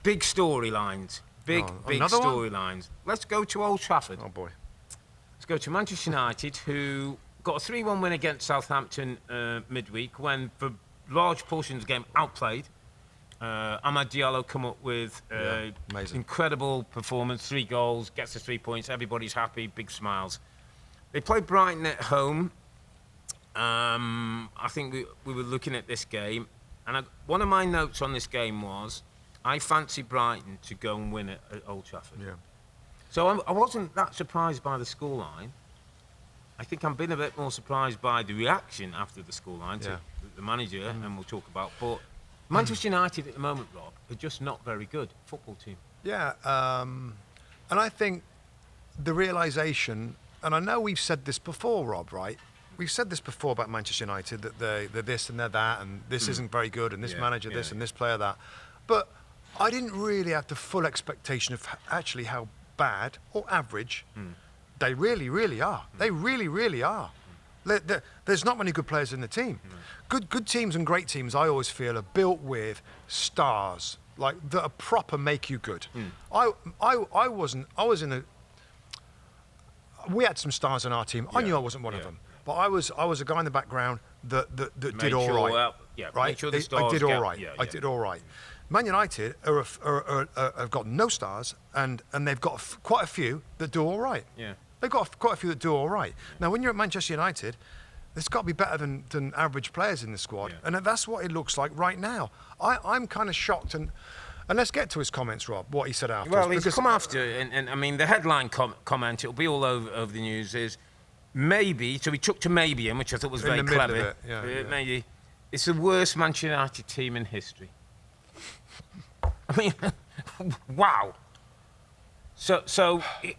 Big storylines. Big storylines. Let's go to Old Trafford. Oh, boy. Let's go to Manchester United, who got a 3-1 win against Southampton midweek when, for large portions of the game, outplayed. Amad Diallo come up with incredible performance, 3 goals, gets us 3 points. Everybody's happy, big smiles. They played Brighton at home. I think we were looking at this game, and one of my notes on this game was, I fancy Brighton to go and win at Old Trafford. Yeah. So I wasn't that surprised by the scoreline. I think I'm being a bit more surprised by the reaction after the scoreline to the manager, and we'll talk about. But Manchester United at the moment, Rob, are just not very good football team. Yeah, and I think the realisation, and I know we've said this before, Rob, right? We've said this before about Manchester United, that they're this and they're that, and this isn't very good, and this manager this and this player that. But I didn't really have the full expectation of actually how bad or average they really, really are. They really, really are. There's not many good players in the team. Good teams and great teams, I always feel, are built with stars, like that are proper make you good. I was in a. We had some stars in our team. I knew I wasn't one of them, but I was a guy in the background that did all right. Right. Sure the stars I did all right. I did all right. Man United have got no stars, and they've got quite a few that do all right. Yeah. They've got quite a few that do all right. Now, when you're at Manchester United, there's got to be better than average players in the squad, and that's what it looks like right now. I'm kind of shocked, and let's get to his comments, Rob, what he said after. Well, he's come after, and I mean, the headline comment, it'll be all over the news, is maybe, so he took to maybe in, which I thought was very clever. Maybe, it's the worst Manchester United team in history. I mean, wow. So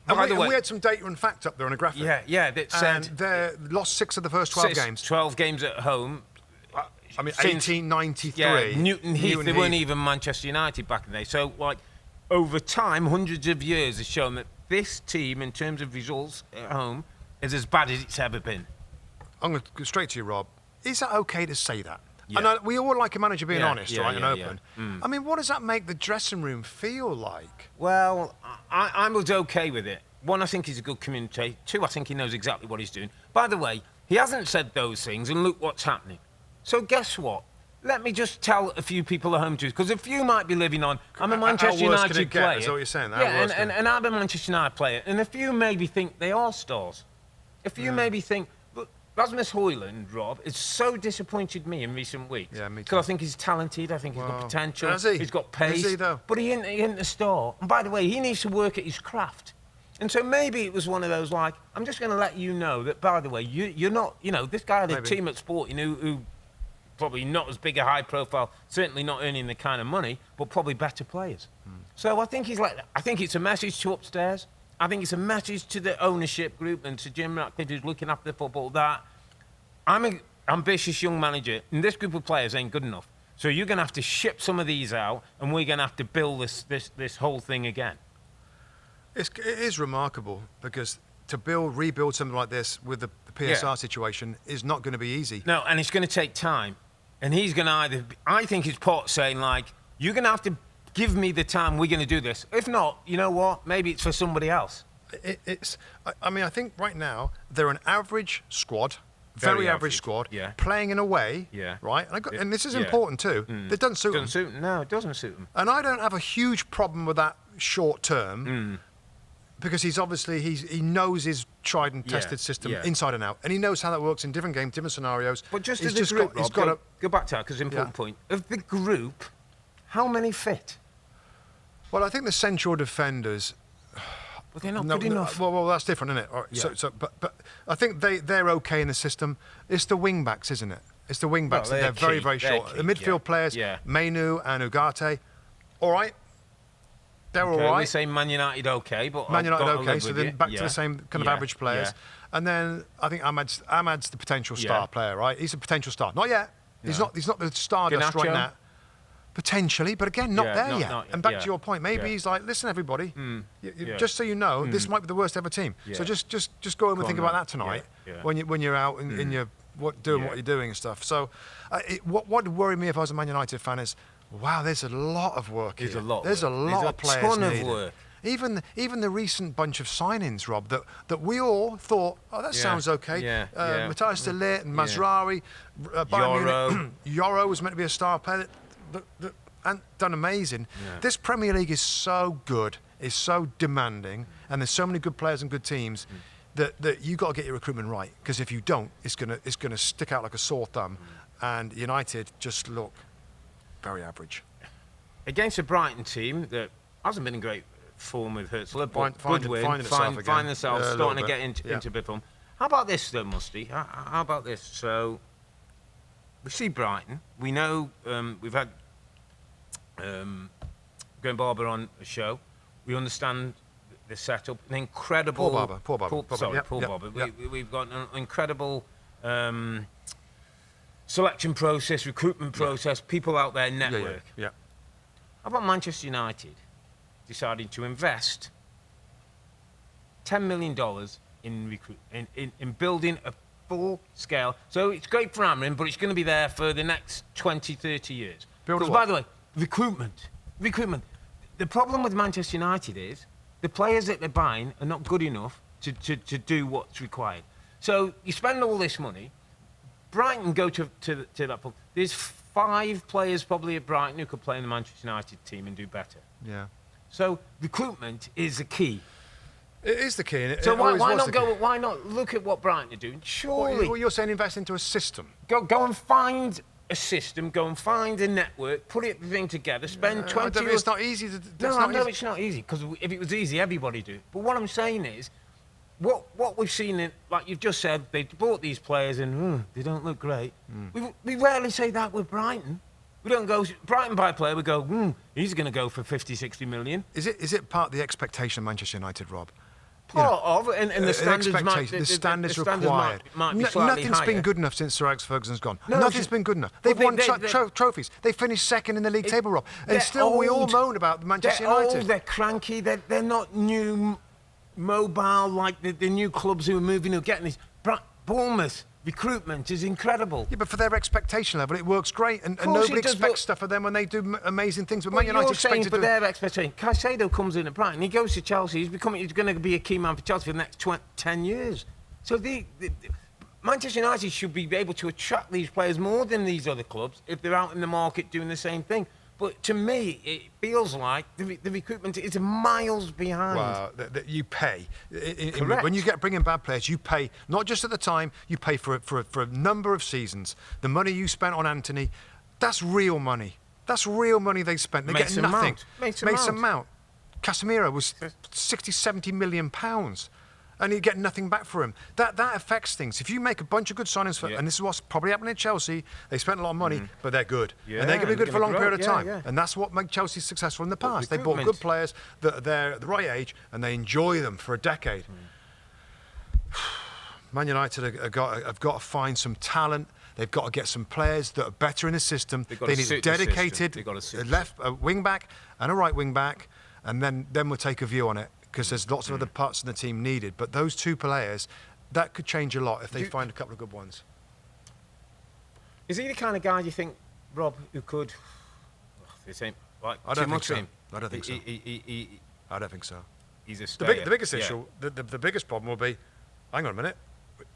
by the way, we had some data and fact up there on a graphic. Yeah, that said they lost 6 of the first 12 games. 12 games at home. I mean, 1893. Yeah, Newton Heath. They weren't even Manchester United back in the day. So, like, over time, hundreds of years has shown that this team, in terms of results at home, is as bad as it's ever been. I'm going to go straight to you, Rob. Is that okay to say that? Yeah. And we all like a manager being honest, right, and open. I mean, what does that make the dressing room feel like? Well, I was okay with it. 1, I think he's a good communicator. 2, I think he knows exactly what he's doing. By the way, he hasn't said those things, and look what's happening. So guess what? Let me just tell a few people at home too, because a few might be living on, I'm a Manchester United player. Is that what you're saying? And I'm a Manchester United player. And a few maybe think they are stars. A few maybe think, look, Rasmus Højlund, Rob, has so disappointed me in recent weeks. Yeah, me too. Because I think he's talented, I think he's got potential. Has he? He's got pace. Is he, though? But he ain't a star. And by the way, he needs to work at his craft. And so maybe it was one of those, like, I'm just going to let you know that, by the way, you're not, this guy had a team at Sporting who probably not as big a high profile, certainly not earning the kind of money, but probably better players. So I think I think it's a message to upstairs. I think it's a message to the ownership group and to Jim Ratcliffe, who's looking after the football, that I'm an ambitious young manager, and this group of players ain't good enough. So you're going to have to ship some of these out, and we're going to have to build this whole thing again. It is remarkable, because to rebuild something like this with the PSR situation is not going to be easy. No, and it's going to take time. And he's going to I think it's Pot saying, like, you're going to have to give me the time, we're going to do this. If not, you know what? Maybe it's for somebody else. I think right now they're an average squad, very average squad, playing in a way, right? And this is important too. It doesn't suit them. No, it doesn't suit them. And I don't have a huge problem with that short term. Because he knows his tried and tested system inside and out, and he knows how that works in different games, different scenarios. But just as a group, Rob, go back to that, because it's an important point. Of the group, how many fit? Well, I think the central defenders. But they're not good enough. Well, that's different, isn't it? Right, but I think they're okay in the system. It's the wing backs, isn't it? It's the wing backs. They're very, very short. The midfield players, Mainu and Ugarte, all right. They're all right. We say Man United okay, but Man United okay, so then back to the same kind of average players. And then I think Ahmad's the potential star player, right? He's a potential star. Not yet. He's not the star that's right now. Potentially, but again, not there yet. And back to your point, maybe he's like, listen, everybody, just so you know, this might be the worst ever team. So just go home and think about that tonight when you're out and you're doing what you're doing and stuff. So what would worry me if I was a Man United fan is, wow, there's a lot of work here. There's a lot. There's a lot of players ton needed. of work. Even the recent bunch of signings, Rob, that we all thought, that sounds okay. Matthias de Ligt and Mazraoui, Yoro was meant to be a star player, and done amazing. Yeah. This Premier League is so good, is so demanding, and there's so many good players and good teams that you got to get your recruitment right. Because if you don't, it's gonna stick out like a sore thumb, and United just look very average against a Brighton team that hasn't been in great form with Earle, but good win, find themselves starting to get into bit form. How about this, though, Mustoe? How about this? So we see Brighton. We know we've had Graham Barber on a show. We understand the setup. An incredible. Poor Barber. We've got an incredible selection process, recruitment process. People out there, network. Yeah. How about Manchester United deciding to invest $10 million in building a full scale? So it's great for Amorim, but it's going to be there for the next 20, 30 years. Because, by the way, recruitment. The problem with Manchester United is the players that they're buying are not good enough to do what's required. So you spend all this money. Brighton go to that point. There's 5 players probably at Brighton who could play in the Manchester United team and do better. Yeah. So recruitment is the key. It is the key. So why not look at what Brighton are doing? Surely. Well, you're saying invest into a system. Go and find a system. Go and find a network. Put everything together. Spend 20. It's not easy. It's not easy, because if it was easy, everybody do. But what I'm saying is, what we've seen, like you've just said, they bought these players and they don't look great. We rarely say that with Brighton. We don't go, Brighton buy a player, we go, he's going to go for 50, 60 million. Is it part of the expectation of Manchester United, Rob? Part of, and the standards the standards required. Might be slightly Nothing's higher. been good enough since Sir Alex Ferguson's gone. Nothing's been good enough. They've won trophies. They finished second in the league table, Rob. And still we all moan about Manchester United. Old, they're cranky, they're not new, mobile, like the new clubs who are moving, who are getting this. Bournemouth. Recruitment is incredible. Yeah, but for their expectation level, it works great, and nobody expects stuff of them when they do amazing things. But Man United expect to do. Their expectation. Caicedo comes in at Brighton. He goes to Chelsea. He's going to be a key man for Chelsea for the next 10 years. So Manchester United should be able to attract these players more than these other clubs if they're out in the market doing the same thing. But to me, it feels like the recruitment is miles behind. Well, you pay. When you bring in bad players, you pay, not just at the time, you pay for a number of seasons. The money you spent on Anthony, that's real money. That's real money they spent. They get nothing. Mason Mount. Casemiro was 60, 70 million pounds. And you get nothing back for him. That affects things. If you make a bunch of good signings, and this is what's probably happening at Chelsea, they spent a lot of money, but they're good. Yeah, and they're going to be good for a long period of time. Yeah. And that's what made Chelsea successful in the past. They bought good players that are there at the right age, and they enjoy them for a decade. Man United have got to find some talent. They've got to get some players that are better in the system. They need a dedicated left wing back and a right wing back, and then we'll take a view on it. Because there's lots of other parts of the team needed. But those 2 players, that could change a lot if they find a couple of good ones. Is he the kind of guy you think, Rob, who could... This ain't like I don't too much think so. for him? I don't think so. I don't think so. He's a stayer. The biggest issue, the biggest problem will be, hang on a minute,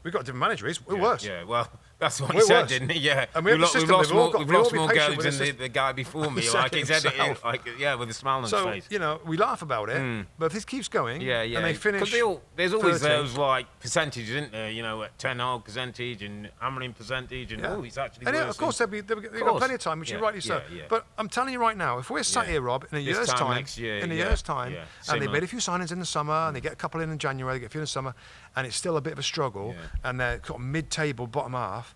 we've got a different manager. We're worse. Yeah, well, that's what he said, didn't he? Yeah. And we've lost more games than the guy before me. Like he said it, with a smile on his face. So, we laugh about it, but if this keeps going, and they finish. Because there's always those percentages, isn't there? At 10 percentage and Amorim percentage, and he's actually. And of course, they've got plenty of time, which you're rightly so. But I'm telling you right now, if we're sat here, Rob, in a year's time, and they made a few signings in the summer, and they get a couple in January, they get a few in the summer, and it's still a bit of a struggle, and they're got mid-table, bottom half.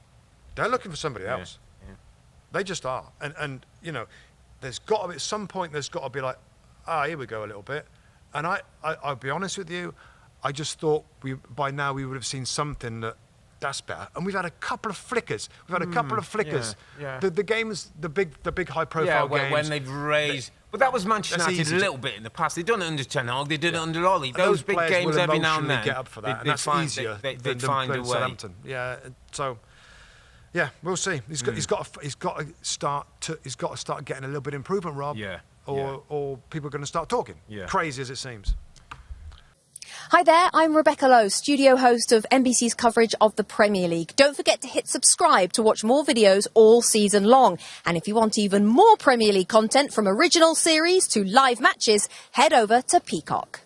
They're looking for somebody else. Yeah. They just are. And there's got to be, at some point, there's got to be like, here we go a little bit. And I'll be honest with you, I just thought by now we would have seen something that's better. And we've had a couple of flickers. Yeah. The games, the big high-profile games. When they've raised... But that was Manchester United a little bit in the past. They've done it under Ten Hag, they did it under Ollie. Those big games every now and then. Get up for that, and that's easier than playing Southampton. Yeah, so... Yeah, we'll see. He's got to start getting a little bit of improvement, Rob. Yeah. Or people are going to start talking. Yeah. Crazy as it seems. Hi there, I'm Rebecca Lowe, studio host of NBC's coverage of the Premier League. Don't forget to hit subscribe to watch more videos all season long. And if you want even more Premier League content, from original series to live matches, head over to Peacock.